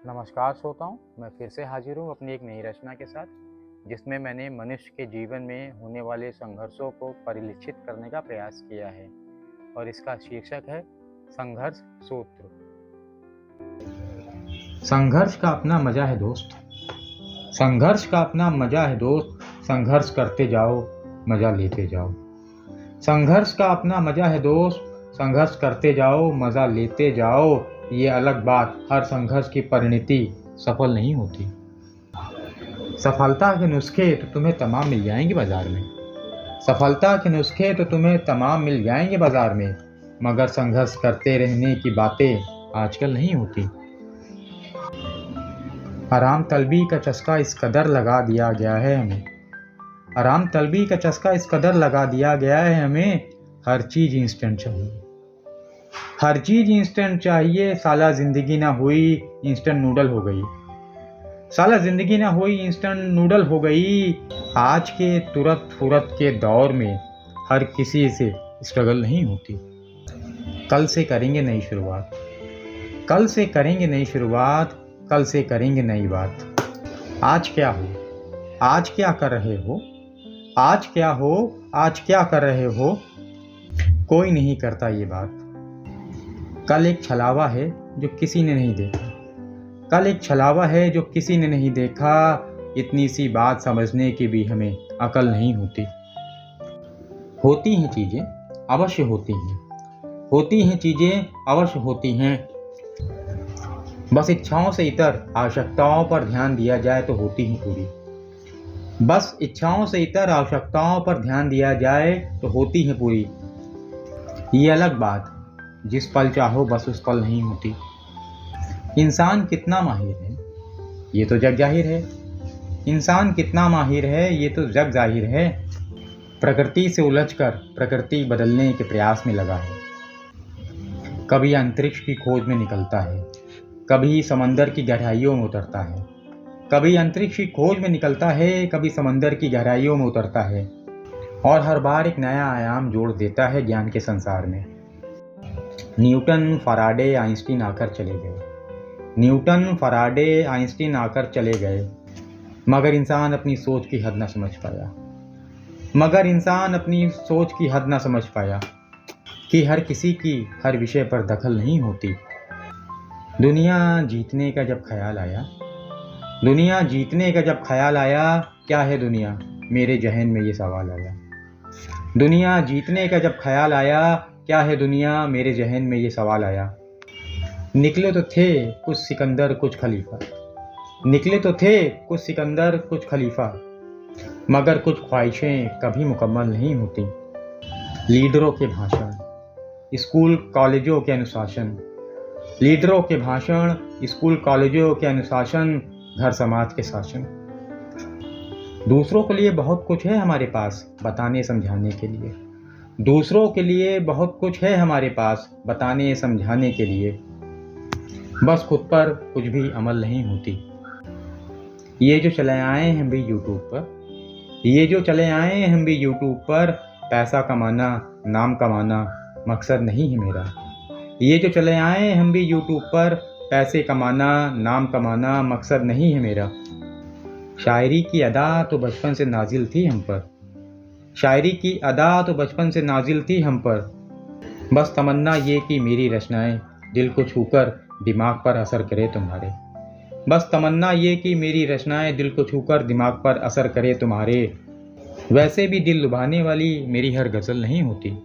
नमस्कार श्रोताओं, मैं फिर से हाजिर हूँ अपनी एक नई रचना के साथ, जिसमें मैंने मनुष्य के जीवन में होने वाले संघर्षों को परिलक्षित करने का प्रयास किया है और इसका शीर्षक है संघर्ष सूत्र। संघर्ष का अपना मजा है दोस्त, संघर्ष का अपना मजा है दोस्त, संघर्ष करते जाओ, मजा लेते जाओ। संघर्ष का अपना मजा है दोस्त, संघर्ष करते जाओ, मजा लेते जाओ। ये अलग बात, हर संघर्ष की परिणति सफल नहीं होती। सफलता के नुस्खे तो तुम्हें तमाम मिल जाएंगे बाजार में, सफलता के नुस्खे तो तुम्हें तमाम मिल जाएंगे बाजार में, मगर संघर्ष करते रहने की बातें आजकल नहीं होती। आराम तलबी का चस्का इस कदर लगा दिया गया है हमें, आराम तलबी का चस्का इस कदर लगा दिया गया है हमें। हर चीज़ इंस्टेंट चाहिए, हर चीज़ इंस्टेंट चाहिए। साला ज़िंदगी ना हुई इंस्टेंट नूडल हो गई, साला ज़िंदगी ना हुई इंस्टेंट नूडल हो गई। आज के तुरंत फुरत के दौर में हर किसी से स्ट्रगल नहीं होती। कल से करेंगे नई शुरुआत, कल से करेंगे नई शुरुआत, कल से करेंगे नई बात। आज क्या हो, आज क्या कर रहे हो, आज क्या हो, आज क्या कर रहे हो, कोई नहीं करता ये बात। कल एक छलावा है जो किसी ने नहीं देखा, कल एक छलावा है जो किसी ने नहीं देखा। इतनी सी बात समझने की भी हमें अकल नहीं होती। होती हैं चीज़ें अवश्य होती हैं, होती हैं चीज़ें अवश्य होती हैं। बस इच्छाओं से इतर आवश्यकताओं पर ध्यान दिया जाए तो होती हैं पूरी। बस इच्छाओं से इतर आवश्यकताओं पर ध्यान दिया जाए तो होती हैं पूरी। ये अलग बात, जिस पल चाहो बस उस पल नहीं होती। इंसान कितना माहिर है ये तो जग जाहिर है, इंसान कितना माहिर है ये तो जग जाहिर है। प्रकृति से उलझकर प्रकृति बदलने के प्रयास में लगा है। कभी अंतरिक्ष की खोज में निकलता है, कभी समंदर की गहराइयों में उतरता है। कभी अंतरिक्ष की खोज में निकलता है, कभी समंदर की गहराइयों में उतरता है, और हर बार एक नया आयाम जोड़ देता है ज्ञान के संसार में। न्यूटन, फराडे, आइंस्टीन आकर चले गए, न्यूटन, फराडे, आइंस्टीन आकर चले गए, मगर इंसान अपनी सोच की हद न समझ पाया, मगर इंसान अपनी सोच की हद न समझ पाया कि हर किसी की हर विषय पर दखल नहीं होती। दुनिया जीतने का जब ख्याल आया, दुनिया जीतने का जब ख्याल आया, क्या है दुनिया, मेरे जहन में ये सवाल आया। दुनिया जीतने का जब ख्याल आया, क्या है दुनिया, मेरे जहन में ये सवाल आया। निकले तो थे कुछ सिकंदर कुछ खलीफा, निकले तो थे कुछ सिकंदर कुछ खलीफा, मगर कुछ ख्वाहिशें कभी मुकम्मल नहीं होती। लीडरों के भाषण, स्कूल कॉलेजों के अनुशासन, लीडरों के भाषण, स्कूल कॉलेजों के अनुशासन, घर समाज के शासन। दूसरों के लिए बहुत कुछ है हमारे पास बताने समझाने के लिए, दूसरों के लिए बहुत कुछ है हमारे पास बताने समझाने के लिए, बस खुद पर कुछ भी अमल नहीं होती। ये जो चले आए हम भी यूट्यूब पर, ये जो चले आए हम भी यूट्यूब पर, पैसा कमाना नाम कमाना मकसद नहीं है मेरा। ये जो चले आए हम भी यूट्यूब पर, पैसे कमाना नाम कमाना मकसद नहीं है मेरा। शायरी की अदा तो बचपन से नाजिल थी हम पर, शायरी की अदा तो बचपन से नाजिल थी हम पर, बस तमन्ना ये कि मेरी रचनाएं दिल को छूकर दिमाग पर असर करे तुम्हारे, बस तमन्ना ये कि मेरी रचनाएं दिल को छूकर दिमाग पर असर करे तुम्हारे। वैसे भी दिल लुभाने वाली मेरी हर गज़ल नहीं होती।